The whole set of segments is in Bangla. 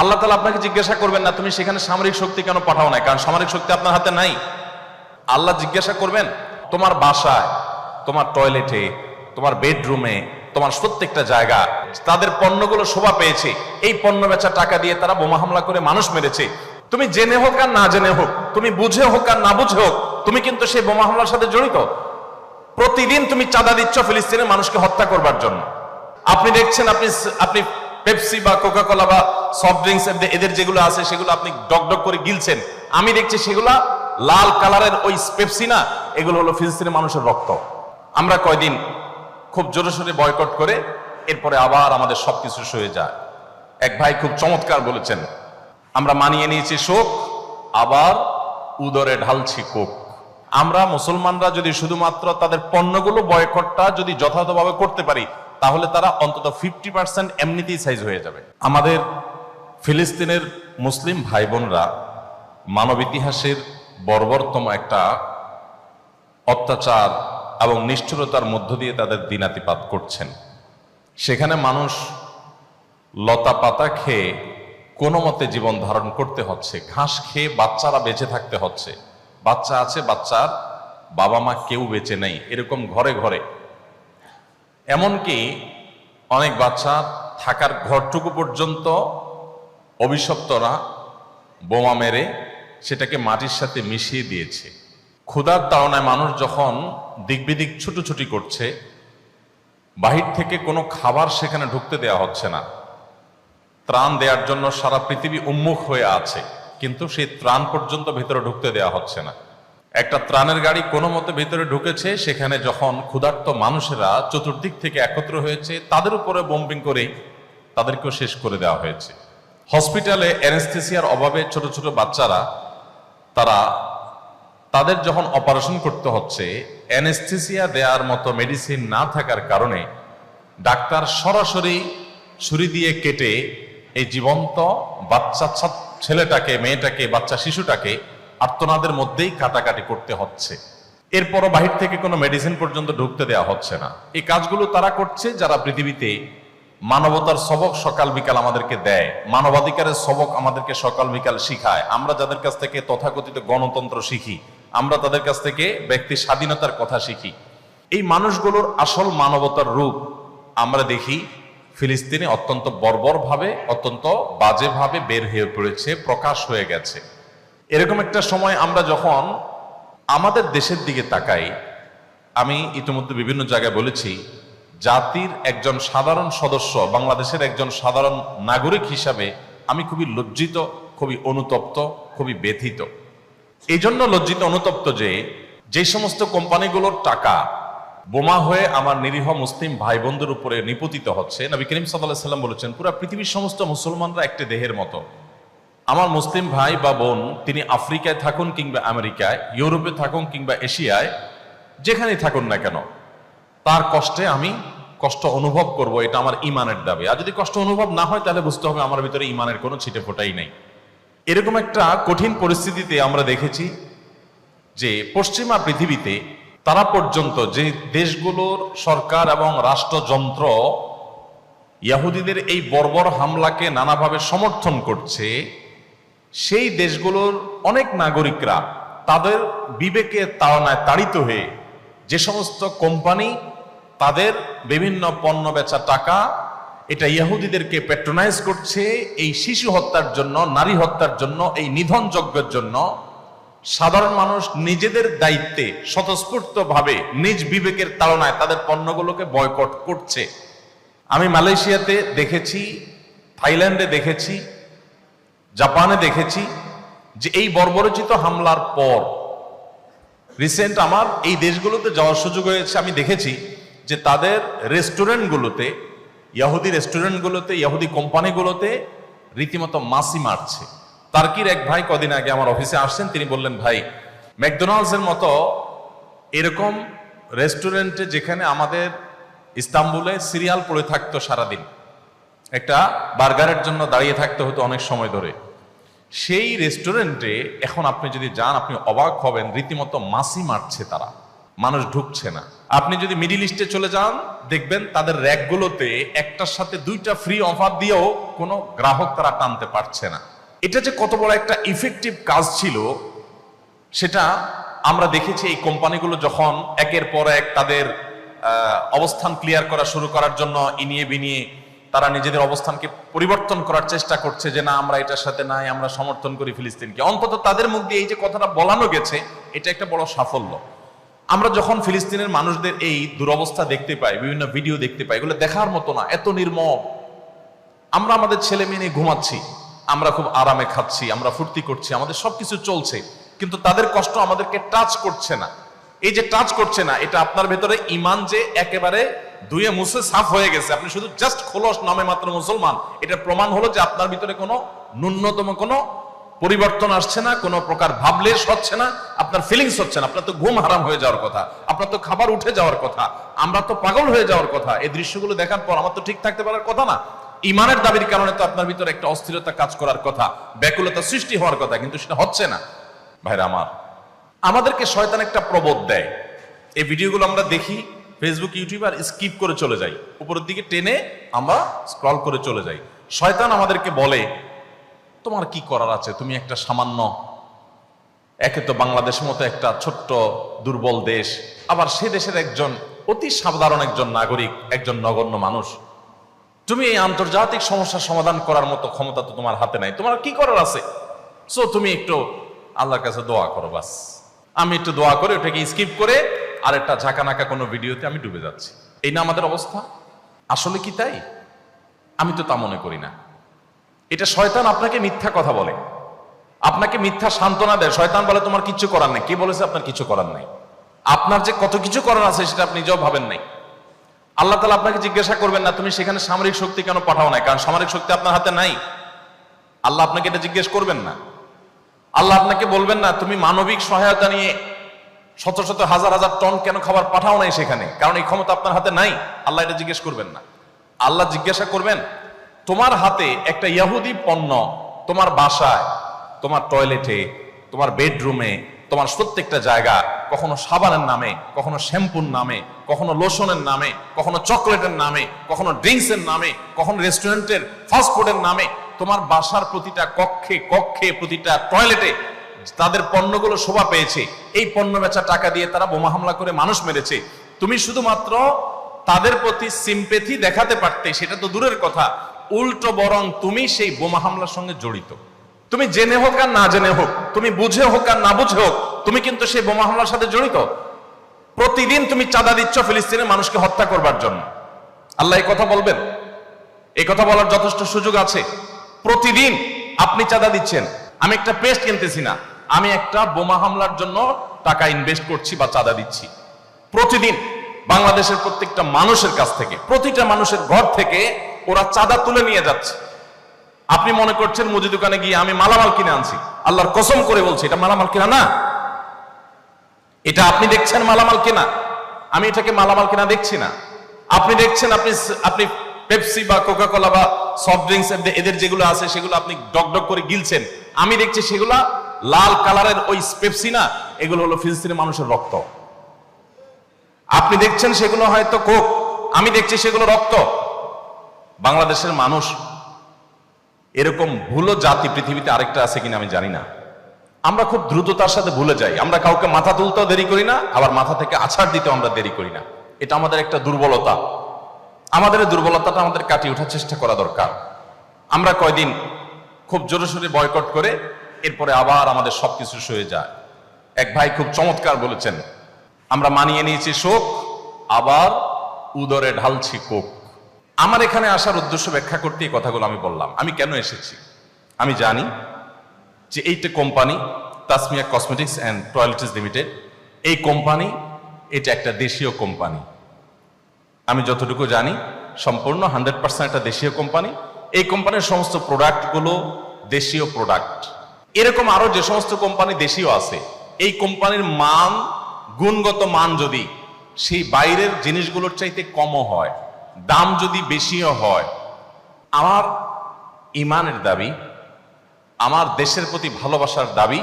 আল্লাহ তাআলা আপনাকে জিজ্ঞাসা করবেন না তুমি সেখানে সামরিক শক্তি কেন পাঠাও না, কারণ সামরিক শক্তি আপনার হাতে নাই। আল্লাহ জিজ্ঞাসা করবেন তোমার বাসায়, তোমার টয়লেটে, তোমার বেডরুমে, তোমার প্রত্যেকটা জায়গা তাদের পণ্যগুলো শোভা পেয়েছে, এই পণ্য বেচা টাকা দিয়ে তারা বোমা হামলা করে মানুষ মেরেছে। তুমি জেনে হোক আর না জেনে হোক, তুমি বুঝে হোক আর না বুঝে হোক, তুমি কিন্তু সেই বোমা হামলার সাথে জড়িত। প্রতিদিন তুমি চাঁদা দিচ্ছ ফিলিস্তিনের মানুষকে হত্যা করবার জন্য। আপনি দেখছেন, আপনি পেপসি বা কোকাকোলা বা সফট ড্রিঙ্কস এদের যেগুলো আছে সেগুলো আপনি ডকডক করে গিলছেন, আমি দেখছি সেগুলা লাল কালারের ওই পেপসি না, এগুলো হলো ফিলিস্তিনের মানুষের রক্ত। আমরা কয়দিন খুব জোরে সোরে বয়কট করে এরপরে আবার আমাদের সবকিছু সয়ে যায়। এক ভাই খুব চমৎকার বলেছেন, আমরা মানিয়ে নিয়েছি শোক, আবার উদরে ঢালছি কোক। আমরা মুসলমানরা যদি শুধুমাত্র তাদের পণ্যগুলো বয়কটটা যদি যথাযথভাবে করতে পারি, তাহলে তারা অন্তত 50% এমনিতেই সাইজ হয়ে যাবে। আমাদের ফিলিস্তিনের মুসলিম ভাই বোনরা মানব ইতিহাসের বর্বরতম একটা অত্যাচার এবং নিষ্ঠুরতার মধ্য দিয়ে তাদের দিনাতিপাত করছেন। সেখানে মানুষ লতা পাতা খেয়ে কোনো মতে জীবন ধারণ করতে হচ্ছে, ঘাস খেয়ে বাচ্চারা বেঁচে থাকতে হচ্ছে। বাচ্চা আছে, বাচ্চার বাবা মা কেউ বেঁচে নেই, এরকম ঘরে ঘরে। এমনকি অনেক বাচ্চা থাকার ঘরটুকু পর্যন্ত অভিশপ্তরা বোমা মেরে সেটাকে মাটির সাথে মিশিয়ে দিয়েছে। ক্ষুধার তাড়নায় মানুষ যখন দিকবিদিক ছুটোছুটি করছে, বাহির থেকে কোনো খাবার সেখানে ঢুকতে দেওয়া হচ্ছে না। ত্রাণ দেওয়ার জন্য সারা পৃথিবী উন্মুখ হয়ে আছে, কিন্তু সেই ত্রাণ পর্যন্ত ভেতরে ঢুকতে দেওয়া হচ্ছে না। একটা ত্রাণের গাড়ি কোনো মতে ভেতরে ঢুকেছে, সেখানে যখন ক্ষুধার্ত মানুষেরা চতুর্দিক থেকে একত্র হয়েছে, তাদের উপরে বোম্বিং করে তাদেরকেও শেষ করে দেওয়া হয়েছে। হসপিটালে অ্যানেস্থেসিয়ার অভাবে ছোট ছোট বাচ্চারা, তাদের যখন অপারেশন করতে হচ্ছে, অ্যানেস্থেসিয়া দেওয়ার মতো মেডিসিন না থাকার কারণে ডাক্তার সরাসরি ছুরি দিয়ে কেটে এই জীবন্ত বাচ্চা ছেলেটাকে, মেয়েটাকে, বাচ্চা শিশুটাকে আর্তনাদের মধ্যেই কাটাকাটি করতে হচ্ছে। এরপরও বাহির থেকে কোনো মেডিসিন পর্যন্ত ঢুকতে দেওয়া হচ্ছে না। এই কাজগুলো তারা করছে যারা পৃথিবীতে মানবতার সবক সকাল বিকাল আমাদেরকে দেয়, মানবাধিকারের সবক আমাদেরকে সকাল বিকাল শিখায়। আমরা যাদের কাছ থেকে তথাকথিত গণতন্ত্র শিখি, আমরা তাদের কাছ থেকে ব্যক্তি স্বাধীনতার কথা শিখি। এই মানুষগুলোর আসল মানবতার রূপ আমরা দেখি ফিলিস্তিনে অত্যন্ত বর্বরভাবে, অত্যন্ত বাজেভাবে বের হয়ে পড়েছে, প্রকাশ হয়ে গেছে। এরকম একটা সময় আমরা যখন আমাদের দেশের দিকে তাকাই, আমি ইতিমধ্যে বিভিন্ন জায়গায় বলেছি, জাতির একজন সাধারণ সদস্য, বাংলাদেশের একজন সাধারণ নাগরিক হিসাবে আমি খুবই লজ্জিত, খুবই অনুতপ্ত, খুবই ব্যথিত। এই জন্য লজ্জিত অনুতপ্ত যে সমস্ত কোম্পানিগুলোর টাকা বোমা হয়ে আমার নিরীহ মুসলিম ভাই বোনদের উপরে নিপতিত হচ্ছে। নবী করিম সাল্লাল্লাহু আলাইহি ওয়াসাল্লাম বলেছেন, পুরো পৃথিবীর সমস্ত মুসলমানরা একটি দেহের মতো। আমার মুসলিম ভাই বা বোন, তিনি আফ্রিকায় থাকুন কিংবা আমেরিকায়, ইউরোপে থাকুন কিংবা এশিয়ায়, যেখানেই থাকুন না কেন, তার কষ্টে আমি কষ্ট অনুভব করব, এটা আমার ইমানের দাবি। আর যদি কষ্ট অনুভব না হয়, তাহলে বুঝতে হবে আমার ভিতরে ইমানের কোনো ছিটে ফোটাই নেই। এরকম একটা কঠিন পরিস্থিতিতে আমরা দেখেছি যে পশ্চিমা পৃথিবীতে তারা পর্যন্ত, যে দেশগুলোর সরকার এবং রাষ্ট্রযন্ত্র ইহুদিদের এই বর্বর হামলাকে নানাভাবে সমর্থন করছে, সেই দেশগুলোর অনেক নাগরিকরা তাদের বিবেকের তাড়নায় তাড়িত হয়ে যে সমস্ত কোম্পানি তাদের বিভিন্ন পণ্য বেচা টাকা এটা ইহুদিদেরকে প্যাট্রোনাইজ করছে, এই শিশু হত্যার জন্য, নারী হত্যার জন্য, এই নিধন যজ্ঞের জন্য, সাধারণ মানুষ নিজেদের দায়িত্বে স্বতঃস্ফূর্তভাবে নিজ বিবেকের তাড়নায় তাদের পণ্যগুলোকে বয়কট করছে। আমি মালয়েশিয়াতে দেখেছি, থাইল্যান্ডে দেখেছি, জাপানে দেখেছি যে এই বর্বরচিত হামলার পর রিসেন্ট আমার এই দেশগুলোতে যাওয়ার সুযোগ হয়েছে। আমি দেখেছি যে তাদের রেস্টুরেন্টগুলোতে, ইহুদি রেস্টুরেন্টগুলোতে, ইহুদি কোম্পানিগুলোতে রীতিমতো মাছি মারছে। টার্কির এক ভাই কদিন আগে আমার অফিসে আসছেন, তিনি বললেন, ভাই, ম্যাকডোনাল্ডসের মতো এরকম রেস্টুরেন্টে, যেখানে আমাদের ইস্তাম্বুলে সিরিয়াল পড়ে থাকতো সারাদিন, একটা বার্গারের জন্য দাঁড়িয়ে থাকতে হতো অনেক সময় ধরে, সেই রেস্টুরেন্টে এখন আপনি যদি যান, আপনি অবাক হবেন, রীতিমতো মাছি মারছে তারা। মানুষ ঢুকছে না। আপনি যদি মিডিল ইস্টে চলে যান, দেখবেন তাদের র্যাকগুলোতে একটার সাথে দুইটা ফ্রি অফার দিয়েও কোনো গ্রাহক তারা টানতে পারছে না। এটা যে কত বড় একটা ইফেক্টিভ কাজ ছিল সেটা আমরা দেখেছি। এই কোম্পানিগুলো যখন একের পর এক তাদের অবস্থান ক্লিয়ার করা শুরু করার জন্য ইনিয়ে বিনিয়ে তারা নিজেদের অবস্থানকে পরিবর্তন করার চেষ্টা করছে যে না, আমরা এটার সাথে নাই, আমরা সমর্থন করি ফিলিস্তিনকে, অন্তত তাদের মুখ দিয়ে এই যে কথাটা বলানো গেছে, এটা একটা বড় সাফল্য। আমরা যখন ফিলিস্তিনের মানুষদের এই দুরবস্থা দেখতে পাই, বিভিন্ন ভিডিও দেখতে পাই, এগুলো দেখার মতো না, এত নির্মম। আমরা আমাদের ছেলে মেয়ে নিয়ে ঘুমাচ্ছি, আমরা খুব আরামে খাচ্ছি, আমরা ফুর্তি করছি, আমাদের সবকিছু চলছে, কিন্তু তাদের কষ্ট আমাদেরকে টাচ করছে না। এই যে টাচ করছে না, এটা আপনার ভেতরে ইমান যে একেবারে ধুয়ে মুছে সাফ হয়ে গেছে, আপনি শুধু জাস্ট খোলস নামে মাত্র মুসলমান, এটা প্রমাণ হলো যে আপনার ভিতরে কোনো ন্যূনতম কোনো পরিবর্তন আসছে না, কোনো প্রকার ভাবলেশ হচ্ছে না, আপনার ফিলিংস হচ্ছে না। আপনার তো ঘুম হারাম হয়ে যাওয়ার কথা, আপনার তো খাবার উঠে যাওয়ার কথা, আমরা তো পাগল হয়ে যাওয়ার কথা। এই দৃশ্যগুলো দেখার পর আমার তো ঠিক থাকতে পারার কথা না। ইমানের দাবির কারণে তো আপনার ভিতরে একটা অস্থিরতা কাজ করার কথা, ব্যাকুলতা সৃষ্টি হওয়ার কথা, কিন্তু সেটা হচ্ছে না। ভাইরা আমার, আমাদেরকে শয়তান একটা প্রবোধ দেয়। এই ভিডিওগুলো আমরা দেখি ফেসবুক, ইউটিউব, আর স্কিপ করে চলে যাই, উপরের দিকে টেনে আমরা স্ক্রল করে চলে যাই। শয়তান আমাদেরকে বলে, তোমার কি করার আছে, তুমি একটা সামান্য, একে তো বাংলাদেশের মতো একটা ছোট্ট দুর্বল দেশ, আবার সে দেশের একজন অতি সাধারণ একজন নাগরিক, একজন নগণ্য মানুষ, তুমি এই আন্তর্জাতিক সমস্যার সমাধান করার মতো ক্ষমতা তো তোমার হাতে নাই, তোমার কি করার আছে? সো তুমি একটু আল্লাহর কাছে দোয়া করো, বাস। আমি একটু দোয়া করে ওটাকে স্কিপ করে আরেকটা ঝাঁকানাকা কোনো ভিডিওতে আমি ডুবে যাচ্ছি। এই না আমাদের অবস্থা? আসলে কি তাই? আমি তো তা মনে করি না। এটা শয়তান আপনাকে মিথ্যা কথা বলে, আপনাকে মিথ্যা সান্ত্বনা দেয়। শয়তান বলে তোমার কিচ্ছু করার নেই। কে বলেছে আপনার কিছু করার নেই? আপনার যে কত কিছু করার আছে সেটা আপনি নিজেও ভাবেন নাই। আল্লাহ তাআলা আপনাকে জিজ্ঞাসা করবেন না তুমি সেখানে সামরিক শক্তি কেন পাঠাও নাই, কারণ সামরিক শক্তি আপনার হাতে নাই। আল্লাহ আপনাকে এটা জিজ্ঞেস করবেন না। আল্লাহ আপনাকে বলবেন না তুমি মানবিক সহায়তা নিয়ে শত শত হাজার হাজার টন কেন খাবার পাঠাও নাই সেখানে, কারণ এই ক্ষমতা আপনার হাতে নাই। আল্লাহ এটা জিজ্ঞেস করবেন না। আল্লাহ জিজ্ঞাসা করবেন তোমার হাতে একটা ইহুদি পণ্য তোমার বাসায়, তোমার টয়লেটে, তোমার বেডরুমে, তোমার প্রত্যেকটা জায়গা, কখনো সাবানের নামে, কখনো শ্যাম্পুর নামে, কখনো লোশনের নামে, কখনো চকলেটের নামে, কখনো ড্রিঙ্কসের নামে, কখনো রেস্টুরেন্টের ফাস্টফুডের নামে, তোমার বাসার প্রতিটা কক্ষে কক্ষে, প্রতিটা টয়লেটে তাদের পণ্যগুলো শোভা পেয়েছে। এই পণ্য বেচা টাকা দিয়ে তারা বোমা হামলা করে মানুষ মেরেছে। তুমি শুধুমাত্র তাদের প্রতি সিম্পেথি দেখাতে পারতে, সেটা তো দূরের কথা, উল্টো বরং তুমি সেই বোমা হামলার সঙ্গে জড়িত। তুমি জেনে হোক আর না জেনে হোক, তুমি বুঝে হোক আর না বুঝে হোক, তুমি কিন্তু সেই বোমা হামলার সাথে জড়িত। প্রতিদিন তুমি চাঁদা দিচ্ছ ফিলিস্তিনের মানুষকে হত্যা করবার জন্য। আল্লাহ এই কথা বলবেন? এই কথা বলার যথেষ্ট সুযোগ আছে। প্রতিদিন আপনি চাঁদা দিচ্ছেন। আমি একটা পেস্ট কিনতেছি না, আমি একটা বোমা হামলার জন্য টাকা ইনভেস্ট করছি বা চাঁদা দিচ্ছি। প্রতিদিন বাংলাদেশের প্রত্যেকটা মানুষের কাছ থেকে, প্রতিটা মানুষের ঘর থেকে ওরা চাঁদা তুলে নিয়ে যাচ্ছে। আপনি মনে করছেন মুদি দোকানে গিয়ে আমি মালামাল কিনে আনছি। আল্লাহর কসম করে বলছি এটা মালামাল কিনা না। এটা আপনি দেখছেন মালামাল কিনা, আমি এটাকে মালামাল কিনা দেখছি না। আপনি দেখছেন আপনি পেপসি বা কোকা কোলা বা সফট ড্রিঙ্কস এদের যেগুলো আছে সেগুলো আপনি ডক ডক করে গিলছেন। আমি দেখছি সেগুলা লাল কালারের ওই পেপসি না, এগুলো হলো ফিলিস্তিনের মানুষের রক্ত। আপনি দেখছেন সেগুলো হয়তো কোক, আমি দেখছি সেগুলো রক্ত। বাংলাদেশের মানুষ এরকম ভুলো জাতি পৃথিবীতে আরেকটা আছে কিনা আমি জানি না। আমরা খুব দ্রুততার সাথে ভুলে যাই। আমরা কাউকে মাথা তুলতেও দেরি করি না, আবার মাথা থেকে আছাড় দিতেও আমরা দেরি করি না। এটা আমাদের একটা দুর্বলতা। আমাদের এই দুর্বলতাটা আমাদের কাটিয়ে ওঠার চেষ্টা করা দরকার। আমরা কয়দিন খুব জোরে সোরে বয়কট করে এরপরে আবার আমাদের সবকিছু সয়ে যায়। এক ভাই খুব চমৎকার বলেছেন, আমরা মানিয়ে নিয়েছি শোক, আবার উদরে ঢালছি কোক। আমার এখানে আসার উদ্দেশ্য ব্যাখ্যা করতে এই কথাগুলো আমি বললাম। আমি কেন এসেছি? আমি জানি যে এইটা company Tasmia cosmetics and toilets limited, এই কোম্পানি এটা একটা দেশীয় কোম্পানি। আমি যতটুকু জানি সম্পূর্ণ 100% একটা দেশীয় কোম্পানি। এই কোম্পানির সমস্ত প্রোডাক্টগুলো দেশীয় প্রোডাক্ট। এরকম আরো যে সমস্ত কোম্পানি দেশীয় আছে, এই কোম্পানির মান, গুণগত মান যদি সেই বাইরের জিনিসগুলোর চাইতে কমও হয়, দাম যদি বেশিও হয়, আমার ইমানের দাবি, আমার দেশের প্রতি ভালোবাসার দাবি,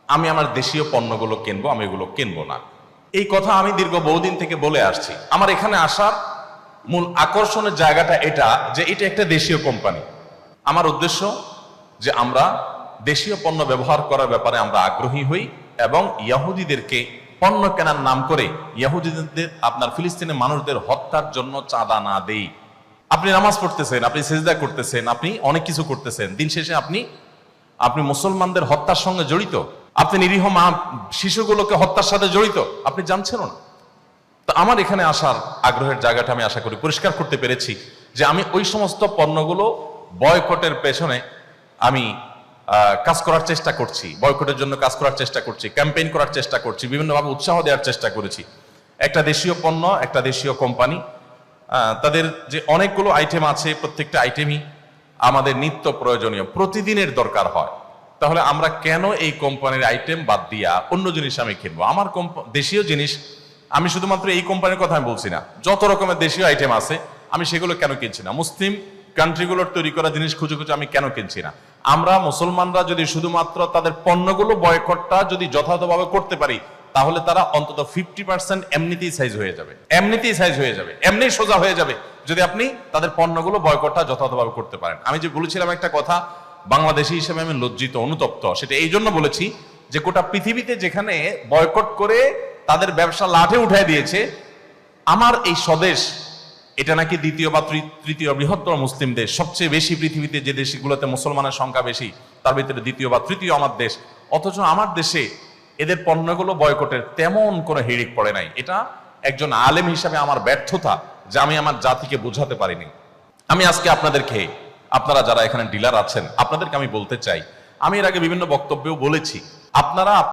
আমি আমার দেশীয় পণ্যগুলো কিনবো, আমি এগুলো কিনবো না। এই কথা আমি দীর্ঘ বহুদিন থেকে বলে আসছি। আমার এখানে আসার মূল আকর্ষণের জায়গাটা এটা যে এটা একটা দেশীয় কোম্পানি। আমার উদ্দেশ্য যে আমরা দেশীয় পণ্য ব্যবহার করার ব্যাপারে আমরা আগ্রহী হই এবং ইহুদিদেরকে পণ্য কেনার নাম করে ইহুদিদের আপনার ফিলিস্তিনের মানুষদের হত্যার জন্য চাঁদা না দেই। আপনি নামাজ পড়তেছেন, আপনি সেজদা করতেছেন, আপনি অনেক কিছু করতেছেন, দিন শেষে আপনি মুসলমানদের হত্যার সঙ্গে জড়িত, আপনি নিরীহ মা শিশুগুলোকে হত্যার সাথে জড়িত, আপনি জানছেন না। তো আমার এখানে আসার আগ্রহের জায়গাটা আমি আশা করি পরিষ্কার করতে পেরেছি যে আমি ওই সমস্ত পণ্যগুলো বয়কটের পেছনে আমি কাজ করার চেষ্টা করছি, বয়কটের জন্য কাজ করার চেষ্টা করছি, ক্যাম্পেইন করার চেষ্টা করছি, বিভিন্নভাবে উৎসাহ দেওয়ার চেষ্টা করেছি। একটা দেশীয় পণ্য, একটা দেশীয় কোম্পানি, তাদের যে অনেকগুলো আইটেম আছে, প্রত্যেকটা আইটেমই আমাদের নিত্য প্রয়োজনীয়, প্রতিদিনের দরকার হয়। তাহলে আমরা কেন এই কোম্পানির আইটেম বাদ দিয়া অন্য জিনিস আমি কিনবো? আমার দেশীয় জিনিস, আমি শুধুমাত্র এই কোম্পানির কথা আমি বলছি না, যত রকমের দেশীয় আইটেম আছে আমি সেগুলো কেন কিনছি না? মুসলিম কান্ট্রিগুলোর তৈরি করা জিনিস খুঁজে খুঁজে আমি কেন কিনছি না? আমরা মুসলমানরা যদি শুধুমাত্র তাদের পণ্যগুলো বয়কটটা যদি যথাযথভাবে করতে পারি, তাহলে তারা অন্তত 50% এমনিতেই সাইজ হয়ে যাবে, এমনিতেই সাইজ হয়ে যাবে, এমনি সোজা হয়ে যাবে যদি আপনি তাদের পণ্যগুলো বয়কটটা যথাযথভাবে করতে পারেন। আমি যে বলেছিলাম একটা কথা, বাংলাদেশী হিসেবে আমি লজ্জিত, অনুতপ্ত, সেটা এই জন্য বলেছি যে গোটা পৃথিবীতে যেখানে বয়কট করে তাদের ব্যবসা লাঠে উঠায় দিয়েছে, আমার এই স্বদেশ এটা নাকি দ্বিতীয় বা তৃতীয় বৃহত্তর মুসলিম দেশ, সবচেয়ে বেশি পৃথিবীতে যে দেশগুলোতে মুসলমানের সংখ্যা বেশি তার ভিতরে দ্বিতীয় বা তৃতীয় আমার দেশ, অথচ আমার দেশে এদের পণ্যগুলো বয়কটের তেমন কোনো হিড়িক পড়ে নাই। এটা একজন আলেম হিসাবে আমার ব্যর্থতা যে আমি আমার জাতিকে বোঝাতে পারিনি। আমি আজকে আপনারা যারা এখানে ডিলার আছেন, আপনাদেরকে আমি বলতে চাই, আমি এর আগে বিভিন্ন বক্তব্যেও বলেছি, আপনারা